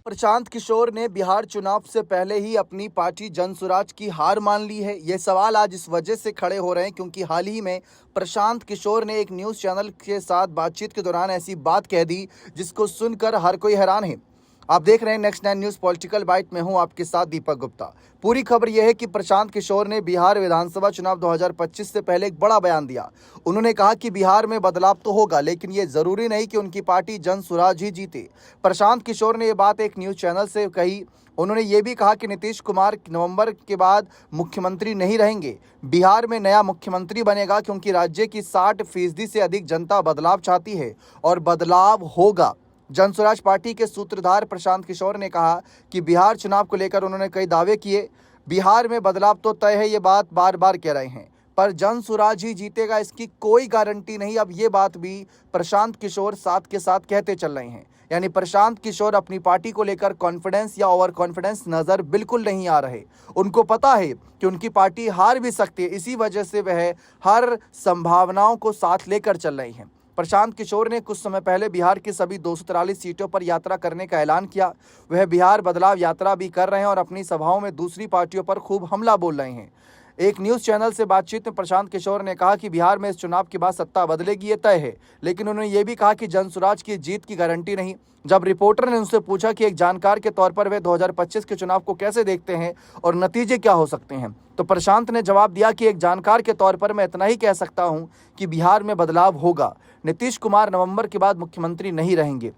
प्रशांत किशोर ने बिहार चुनाव से पहले ही अपनी पार्टी जनसुराज की हार मान ली है। ये सवाल आज इस वजह से खड़े हो रहे हैं क्योंकि हाल ही में प्रशांत किशोर ने एक न्यूज़ चैनल के साथ बातचीत के दौरान ऐसी बात कह दी जिसको सुनकर हर कोई हैरान है। आप देख रहे हैं नेक्स्ट 9 न्यूज़ पॉलिटिकल बाइट में हूं आपके साथ दीपक गुप्ता। पूरी खबर यह है कि प्रशांत किशोर ने बिहार विधानसभा चुनाव 2025 से पहले एक बड़ा बयान दिया। उन्होंने कहा कि बिहार में बदलाव तो होगा लेकिन ये जरूरी नहीं कि उनकी पार्टी जनसुराज ही जीते। प्रशांत किशोर ने ये बात एक न्यूज़ चैनल से कही। उन्होंने ये भी कहा कि नीतीश कुमार नवंबर के बाद मुख्यमंत्री नहीं रहेंगे। बिहार में नया मुख्यमंत्री बनेगा क्योंकि राज्य की 60% से अधिक जनता बदलाव चाहती है और बदलाव होगा। जनसुराज पार्टी के सूत्रधार प्रशांत किशोर ने कहा कि बिहार चुनाव को लेकर उन्होंने कई दावे किए। बिहार में बदलाव तो तय है, ये बात बार बार कह रहे हैं, पर जनसुराज ही जीतेगा इसकी कोई गारंटी नहीं। अब ये बात भी प्रशांत किशोर साथ के साथ कहते चल रहे हैं। यानी प्रशांत किशोर अपनी पार्टी को लेकर कॉन्फिडेंस या ओवर कॉन्फिडेंस नजर बिल्कुल नहीं आ रहे। उनको पता है कि उनकी पार्टी हार भी सकती है, इसी वजह से वह हर संभावनाओं को साथ लेकर चल रही हैं। प्रशांत किशोर ने कुछ समय पहले बिहार की सभी 243 सीटों पर यात्रा करने का ऐलान किया। वह बिहार बदलाव यात्रा भी कर रहे हैं और अपनी सभाओं में दूसरी पार्टियों पर खूब हमला बोल रहे हैं। एक न्यूज़ चैनल से बातचीत में प्रशांत किशोर ने कहा कि बिहार में इस चुनाव के बाद सत्ता बदलेगी, ये तय है, लेकिन उन्होंने ये भी कहा कि जनसुराज की जीत की गारंटी नहीं। जब रिपोर्टर ने उनसे पूछा कि एक जानकार के तौर पर वे 2025 के चुनाव को कैसे देखते हैं और नतीजे क्या हो सकते हैं, तो प्रशांत ने जवाब दिया कि एक जानकार के तौर पर मैं इतना ही कह सकता हूं कि बिहार में बदलाव होगा। नीतीश कुमार नवंबर के बाद मुख्यमंत्री नहीं रहेंगे।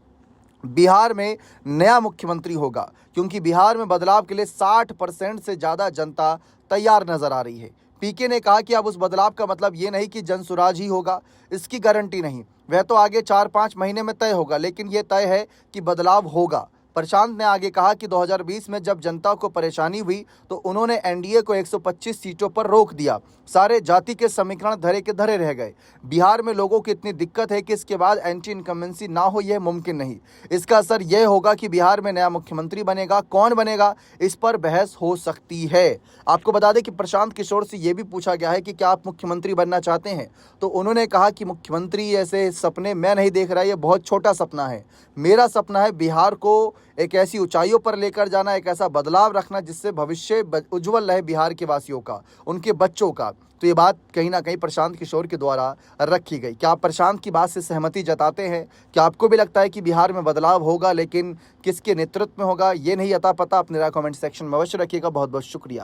बिहार में नया मुख्यमंत्री होगा क्योंकि बिहार में बदलाव के लिए 60% से ज़्यादा जनता तैयार नजर आ रही है। पीके ने कहा कि अब उस बदलाव का मतलब ये नहीं कि जनसुराज ही होगा, इसकी गारंटी नहीं, वह तो आगे 4-5 महीने में तय होगा, लेकिन ये तय है कि बदलाव होगा। प्रशांत ने आगे कहा कि 2020 में जब जनता को परेशानी हुई तो उन्होंने एनडीए को 125 सीटों पर रोक दिया। सारे जाति के समीकरण धरे के धरे रह गए। बिहार में लोगों की इतनी दिक्कत है कि इसके बाद एंटी इनकम्बेंसी ना हो, यह मुमकिन नहीं। इसका असर यह होगा कि बिहार में नया मुख्यमंत्री बनेगा, कौन बनेगा इस पर बहस हो सकती है। आपको बता दें कि प्रशांत किशोर से यह भी पूछा गया है कि क्या आप मुख्यमंत्री बनना चाहते हैं, तो उन्होंने कहा कि मुख्यमंत्री ऐसे सपने मैं नहीं देख रहा, ये बहुत छोटा सपना है। मेरा सपना है बिहार को एक ऐसी ऊंचाइयों पर लेकर जाना, एक ऐसा बदलाव रखना जिससे भविष्य उज्जवल रहे बिहार के वासियों का, उनके बच्चों का। तो ये बात कहीं ना कहीं प्रशांत किशोर के द्वारा रखी गई। क्या आप प्रशांत की बात से सहमति जताते हैं? क्या आपको भी लगता है कि बिहार में बदलाव होगा, लेकिन किसके नेतृत्व में होगा ये नहीं अता पता? अपने राय कमेंट सेक्शन में अवश्य रखिएगा। बहुत बहुत शुक्रिया।